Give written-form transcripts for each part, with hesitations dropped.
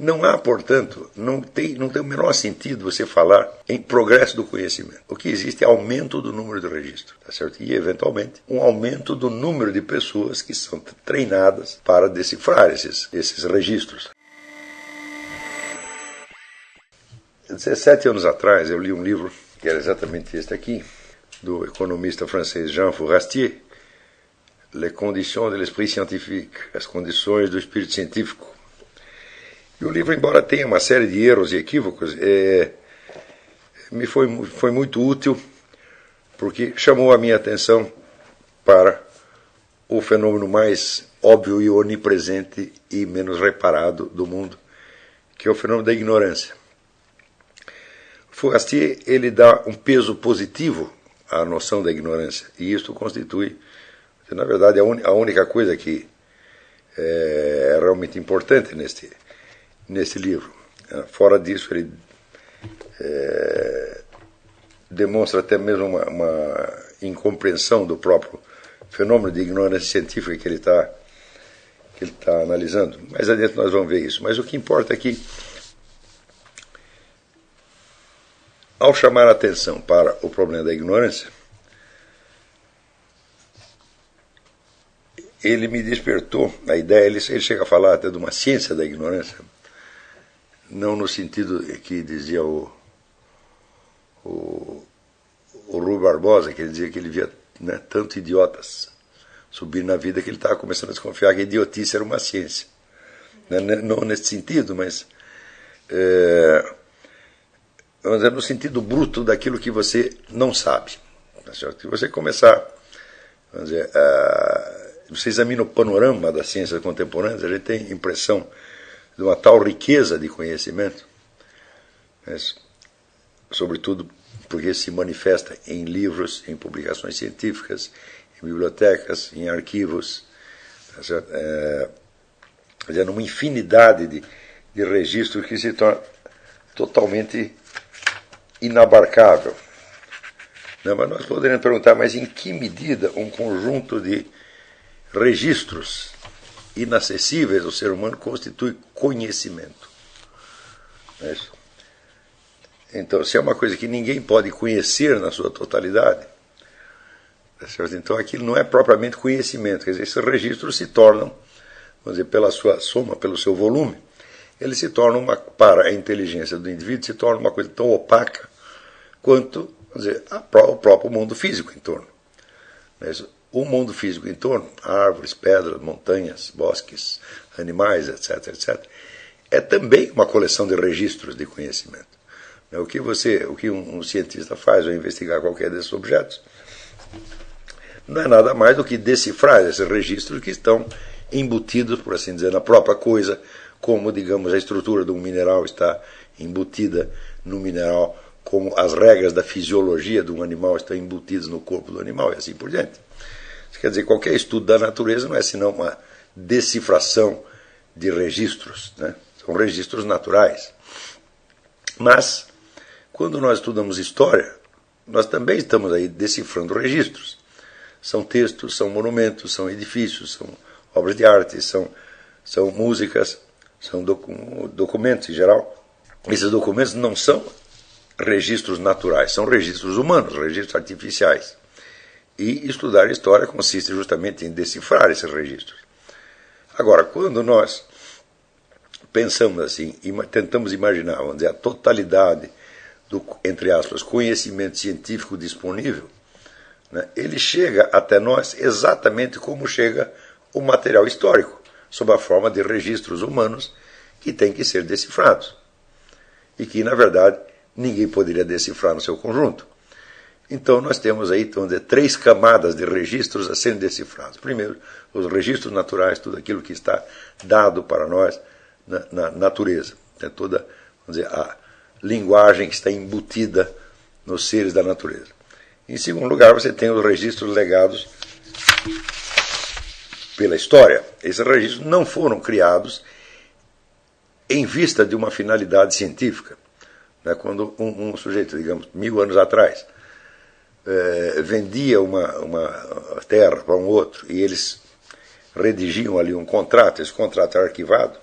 Não há, portanto, não tem o menor sentido você falar em progresso do conhecimento. O que existe é aumento do número de registros, tá certo? E, eventualmente, um aumento do número de pessoas que são treinadas para decifrar esses registros. 17 anos atrás, eu li um livro, que era exatamente este aqui, do economista francês Jean Fourastier, Les conditions de l'esprit scientifique, as condições do espírito científico. E o livro, embora tenha uma série de erros e equívocos, me foi muito útil, porque chamou a minha atenção para o fenômeno mais óbvio e onipresente e menos reparado do mundo, que é o fenômeno da ignorância. Fourastier, ele dá um peso positivo à noção da ignorância, e isso constitui, na verdade, a única coisa que é realmente importante nesse livro. Fora disso, ele demonstra até mesmo uma incompreensão do próprio fenômeno de ignorância científica que ele está analisando. Mais adiante nós vamos ver isso. Mas o que importa é que, ao chamar a atenção para o problema da ignorância, ele me despertou a ideia, ele chega a falar até de uma ciência da ignorância, não no sentido que dizia o Rui Barbosa, que ele dizia que ele via, né, tanto idiotas subir na vida que ele estava começando a desconfiar que a idiotice era uma ciência. Não nesse sentido, mas vamos dizer, no sentido bruto daquilo que você não sabe. Se você começar, vamos dizer, você examina o panorama das ciências contemporâneas, a gente tem impressão de uma tal riqueza de conhecimento, mas, sobretudo porque se manifesta em livros, em publicações científicas, em bibliotecas, em arquivos, numa infinidade de registros que se torna totalmente inabarcável. Não, mas nós poderíamos perguntar, mas em que medida um conjunto de registros inacessíveis ao ser humano constitui conhecimento? É isso. Então, se é uma coisa que ninguém pode conhecer na sua totalidade, então aquilo não é propriamente conhecimento. Quer dizer, esses registros se tornam, vamos dizer, pela sua soma, pelo seu volume, eles se tornam, para a inteligência do indivíduo, se torna uma coisa tão opaca quanto, vamos dizer, o próprio mundo físico em torno. O mundo físico em torno, árvores, pedras, montanhas, bosques, animais, etc., etc., é também uma coleção de registros de conhecimento. O que um cientista faz ao investigar qualquer desses objetos não é nada mais do que decifrar esses registros que estão embutidos, por assim dizer, na própria coisa, como, digamos, a estrutura de um mineral está embutida no mineral, como as regras da fisiologia de um animal estão embutidas no corpo do animal, e assim por diante. Isso quer dizer, qualquer estudo da natureza não é senão uma decifração de registros, né? São registros naturais. Mas, quando nós estudamos história, nós também estamos aí decifrando registros. São textos, são monumentos, são edifícios, são obras de arte, são músicas, são documentos em geral. Esses documentos não são registros naturais, são registros humanos, registros artificiais. E estudar história consiste justamente em decifrar esses registros. Agora, quando nós pensamos assim, e tentamos imaginar, vamos dizer, a totalidade do, entre aspas, conhecimento científico disponível, né, ele chega até nós exatamente como chega o material histórico, sob a forma de registros humanos que têm que ser decifrados. E que, na verdade, ninguém poderia decifrar no seu conjunto. Então, nós temos aí, vamos dizer, 3 camadas de registros a serem decifrados. Primeiro, os registros naturais, tudo aquilo que está dado para nós na natureza. É toda, vamos dizer, a linguagem que está embutida nos seres da natureza. Em segundo lugar, você tem os registros legados pela história. Esses registros não foram criados em vista de uma finalidade científica. Né? Quando um sujeito, digamos, 1000 anos atrás, vendia uma terra para um outro e eles redigiam ali um contrato, esse contrato é arquivado,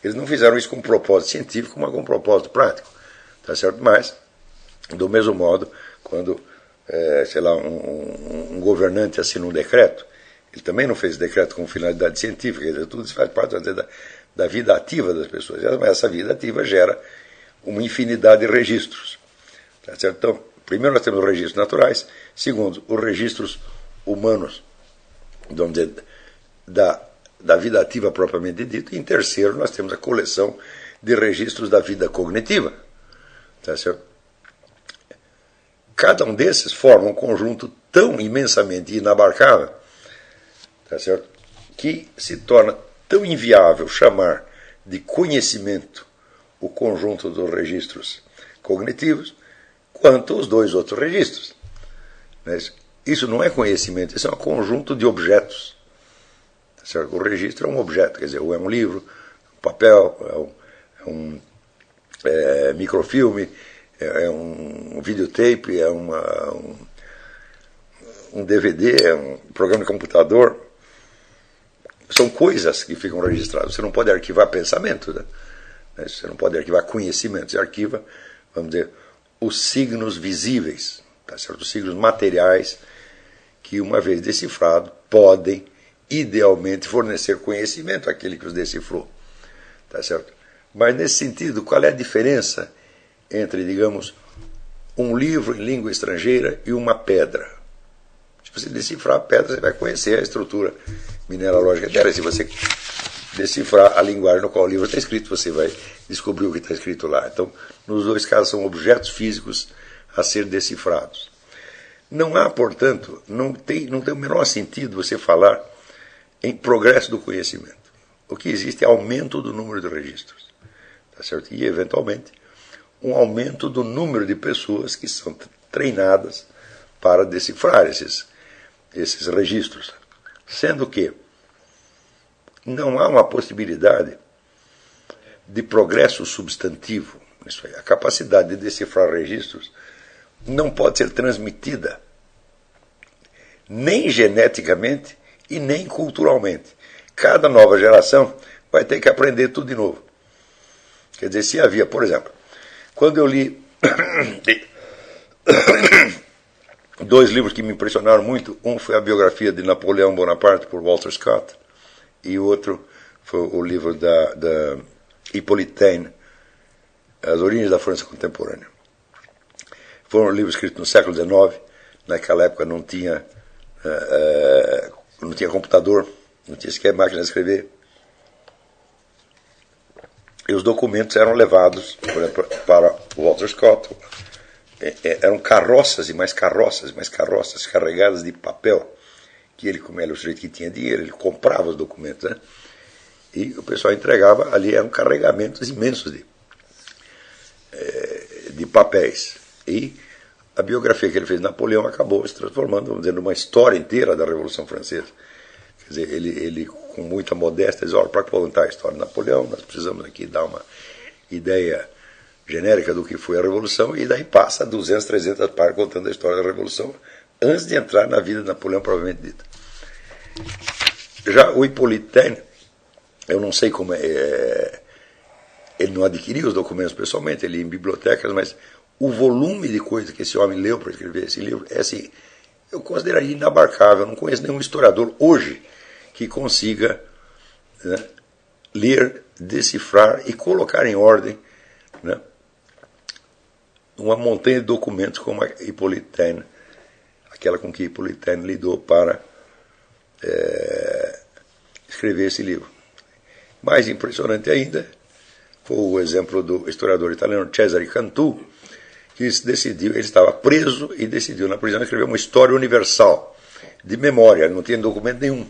Eles não fizeram isso com um propósito científico, mas com um propósito prático. Tá certo? Mas, do mesmo modo, quando, sei lá, um governante assina um decreto, ele também não fez decreto com finalidade científica, tudo isso faz parte da vida ativa das pessoas. Mas essa vida ativa gera uma infinidade de registros. Tá certo? Então, primeiro nós temos os registros naturais, segundo, os registros humanos, vamos dizer, da vida ativa propriamente dita, e em terceiro nós temos a coleção de registros da vida cognitiva. Tá certo? Cada um desses forma um conjunto tão imensamente inabarcável, tá certo? Que se torna tão inviável chamar de conhecimento o conjunto dos registros cognitivos quanto os dois outros registros. Isso não é conhecimento, isso é um conjunto de objetos. Tá certo? O registro é um objeto, quer dizer, ou é um livro, um papel, é um microfilme, é um videotape, é um DVD, é um programa de computador. São coisas que ficam registradas. Você não pode arquivar pensamento, né? Você não pode arquivar conhecimento. Você arquiva, vamos dizer, os signos visíveis, tá certo? Os signos materiais que, uma vez decifrado, podem, idealmente, fornecer conhecimento àquele que os decifrou. Tá certo? Mas, nesse sentido, qual é a diferença entre, digamos, um livro em língua estrangeira e uma pedra? Se você decifrar a pedra, você vai conhecer a estrutura mineralógica dela. Se você decifrar a linguagem no qual o livro está escrito, você vai descobrir o que está escrito lá. Então, nos dois casos, são objetos físicos a ser decifrados. Não há, portanto, não tem o menor sentido você falar em progresso do conhecimento. O que existe é aumento do número de registros. Tá certo? E, eventualmente, um aumento do número de pessoas que são treinadas para decifrar esses registros. Sendo que não há uma possibilidade de progresso substantivo nisso aí. A capacidade de decifrar registros não pode ser transmitida nem geneticamente e nem culturalmente. Cada nova geração vai ter que aprender tudo de novo. Quer dizer, se havia, por exemplo, quando eu li dois livros que me impressionaram muito, um foi a biografia de Napoleão Bonaparte, por Walter Scott, e o outro foi o livro da Hippolyte Taine, As Origens da França Contemporânea. Foram livros escritos no século XIX, naquela época não tinha computador, não tinha sequer máquina de escrever. E os documentos eram levados, por exemplo, para Walter Scott. Eram carroças e mais carroças carregadas de papel, que ele, como era o sujeito que tinha dinheiro, ele comprava os documentos, né? E o pessoal entregava, ali eram carregamentos imensos de papéis. E a biografia que ele fez de Napoleão acabou se transformando, vamos dizer, numa história inteira da Revolução Francesa. Quer dizer, ele com muita modéstia, diz, olha, para contar a história de Napoleão, nós precisamos aqui dar uma ideia genérica do que foi a Revolução, e daí passa 200, 300 páginas contando a história da Revolução, antes de entrar na vida de Napoleão propriamente dita. Já o Hippolyte Taine, eu não sei como ele não adquiriu os documentos pessoalmente, ele ia em bibliotecas, mas o volume de coisas que esse homem leu para escrever esse livro é assim, eu consideraria inabarcável. Eu não conheço nenhum historiador hoje que consiga, né, ler, decifrar e colocar em ordem, né, uma montanha de documentos como a Hippolyte Taine, aquela com que Hippolyte Taine lidou para escrever esse livro. Mais impressionante ainda foi o exemplo do historiador italiano Cesare Cantù, que ele estava preso e decidiu na prisão escrever uma história universal de memória, ele não tinha documento nenhum.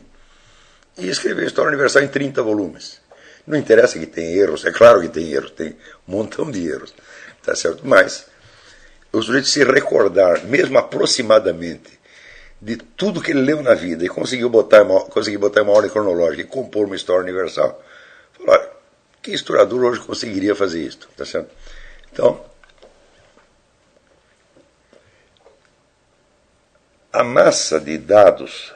E escreveu a história universal em 30 volumes. Não interessa que tem erros, é claro que tem erros, tem um montão de erros, tá certo? Mas o sujeito se recordar, mesmo aproximadamente, de tudo que ele leu na vida e conseguiu botar em uma ordem cronológica e compor uma história universal, falou, olha, que historiador hoje conseguiria fazer isso, tá certo? Então, a massa de dados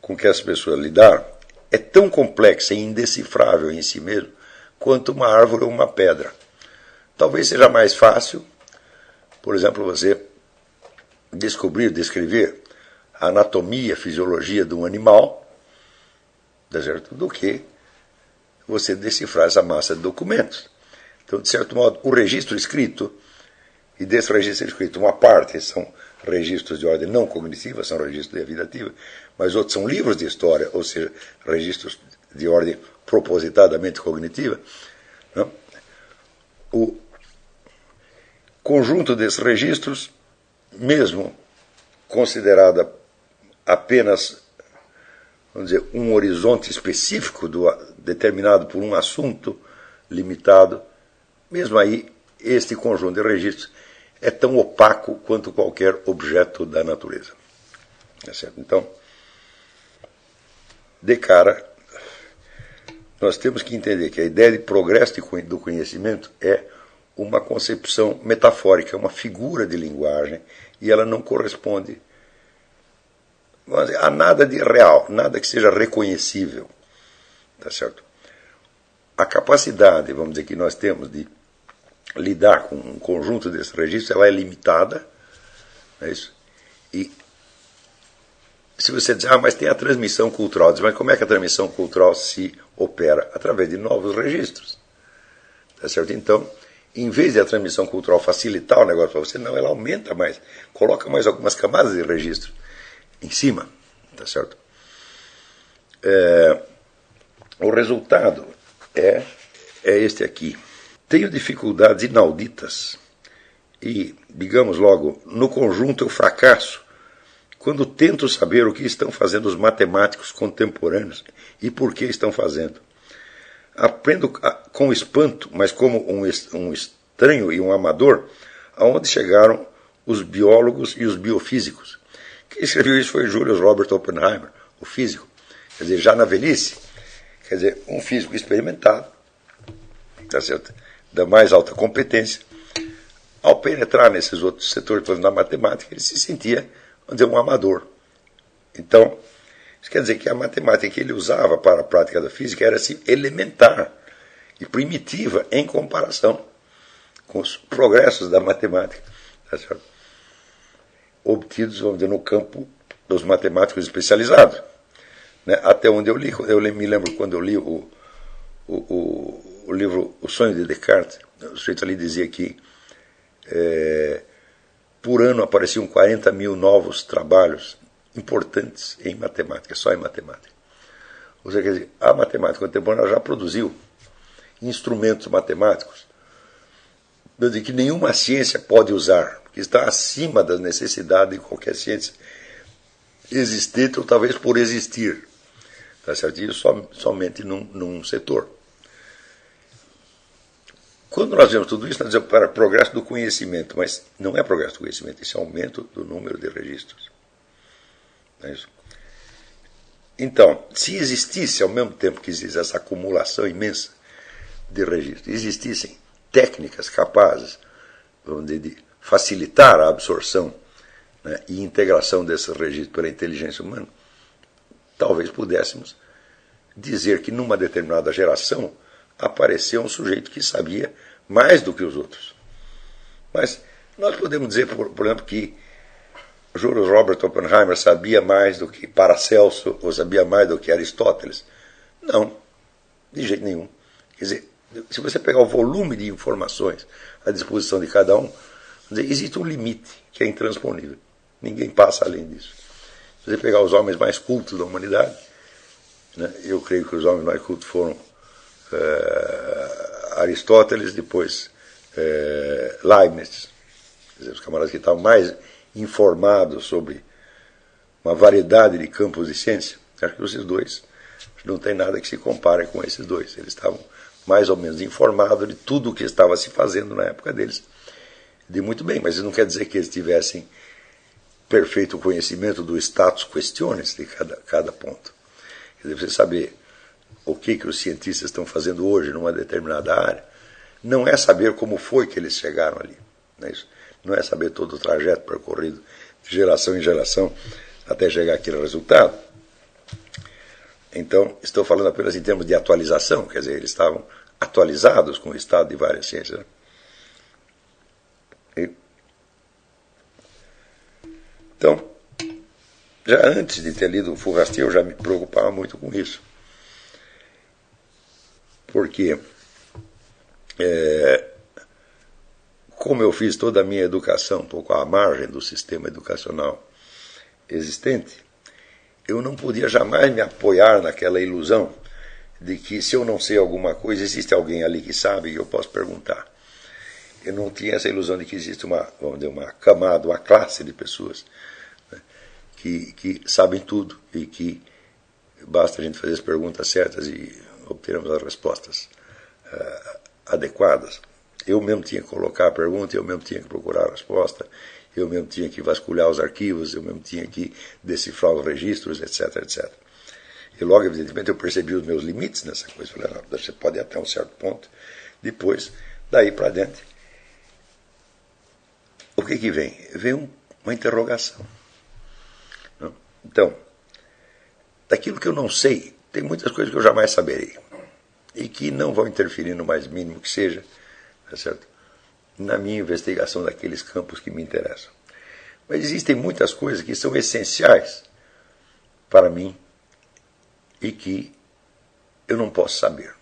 com que as pessoas lidaram é tão complexa e indecifrável em si mesmo quanto uma árvore ou uma pedra. Talvez seja mais fácil, por exemplo, você descrever a anatomia, a fisiologia de um animal, tá certo? Do que você decifrar essa massa de documentos. Então, de certo modo, o registro escrito, e desse registro escrito, uma parte são registros de ordem não cognitiva, são registros de vida ativa, mas outros são livros de história, ou seja, registros de ordem propositadamente cognitiva. Não? O conjunto desses registros, mesmo considerada apenas, vamos dizer, um horizonte específico determinado por um assunto limitado, mesmo aí, este conjunto de registros é tão opaco quanto qualquer objeto da natureza. É certo? Então, de cara, nós temos que entender que a ideia de progresso do conhecimento é uma concepção metafórica, uma figura de linguagem, e ela não corresponde, vamos dizer, a nada de real, nada que seja reconhecível. Tá certo? A capacidade, vamos dizer, que nós temos de lidar com um conjunto desses registros, ela é limitada, não é isso? E se você diz, mas tem a transmissão cultural, diz, mas como é que a transmissão cultural se opera? Através de novos registros. Tá certo? Então, em vez de a transmissão cultural facilitar o negócio para você, não, ela aumenta mais, coloca mais algumas camadas de registro em cima. Tá certo? O resultado é este aqui. Tenho dificuldades inauditas e, digamos logo, no conjunto eu fracasso quando tento saber o que estão fazendo os matemáticos contemporâneos e por que estão fazendo. Aprendo com espanto, mas como um estranho e um amador, aonde chegaram os biólogos e os biofísicos. Quem escreveu isso foi Julius Robert Oppenheimer, o físico. Quer dizer, já na velhice, quer dizer, um físico experimentado, tá certo? Da mais alta competência, ao penetrar nesses outros setores da matemática, ele se sentia, vamos dizer, um amador. Então, isso quer dizer que a matemática que ele usava para a prática da física era assim, elementar e primitiva em comparação com os progressos da matemática, tá certo? Obtidos, vamos dizer, no campo dos matemáticos especializados. Né? Até onde eu li, me lembro quando eu li o livro O Sonho de Descartes, o sujeito ali dizia que por ano apareciam 40 mil novos trabalhos importantes em matemática, só em matemática. Ou seja, quer dizer, a matemática contemporânea já produziu instrumentos matemáticos que nenhuma ciência pode usar, que está acima das necessidades de qualquer ciência existente ou talvez por existir. Tá certo? Isso somente num setor. Quando nós vemos tudo isso, nós dizemos para progresso do conhecimento, mas não é progresso do conhecimento, isso é aumento do número de registros. Não é isso? Então, se existisse, ao mesmo tempo que existe essa acumulação imensa de registros, existissem técnicas capazes, vamos dizer, de facilitar a absorção, né, e integração desses registros pela inteligência humana, talvez pudéssemos dizer que numa determinada geração apareceu um sujeito que sabia mais do que os outros. Mas nós podemos dizer, por exemplo, que Julius Robert Oppenheimer sabia mais do que Paracelso ou sabia mais do que Aristóteles? Não, de jeito nenhum. Quer dizer, se você pegar o volume de informações à disposição de cada um, existe um limite que é intransponível. Ninguém passa além disso. Se você pegar os homens mais cultos da humanidade, né, eu creio que os homens mais cultos foram Aristóteles, depois Leibniz, quer dizer, os camaradas que estavam mais informados sobre uma variedade de campos de ciência. Acho que esses dois não tem nada que se compare com esses dois. Eles estavam mais ou menos informados de tudo o que estava se fazendo na época deles. De muito bem, mas isso não quer dizer que eles tivessem perfeito conhecimento do status questiones de cada ponto. Quer dizer, você saber o que os cientistas estão fazendo hoje numa determinada área, não é saber como foi que eles chegaram ali. Não é isso? Não é saber todo o trajeto percorrido de geração em geração até chegar àquele resultado. Então, estou falando apenas em termos de atualização, quer dizer, eles estavam atualizados com o estado de várias ciências. Né? Então, já antes de ter lido o Fourastier, eu já me preocupava muito com isso. Porque, como eu fiz toda a minha educação um pouco à margem do sistema educacional existente, eu não podia jamais me apoiar naquela ilusão de que se eu não sei alguma coisa, existe alguém ali que sabe e eu posso perguntar. Eu não tinha essa ilusão de que existe uma camada, uma classe de pessoas, né, que sabem tudo e que basta a gente fazer as perguntas certas e obteremos as respostas adequadas. Eu mesmo tinha que colocar a pergunta, eu mesmo tinha que procurar a resposta, eu mesmo tinha que vasculhar os arquivos, eu mesmo tinha que decifrar os registros, etc, etc. E logo, evidentemente, eu percebi os meus limites nessa coisa. Falei, não, você pode ir até um certo ponto. Depois, daí para diante, o que vem? Vem uma interrogação. Então, daquilo que eu não sei, tem muitas coisas que eu jamais saberei. E que não vão interferir no mais mínimo que seja, tá certo? Na minha investigação daqueles campos que me interessam. Mas existem muitas coisas que são essenciais para mim e que eu não posso saber.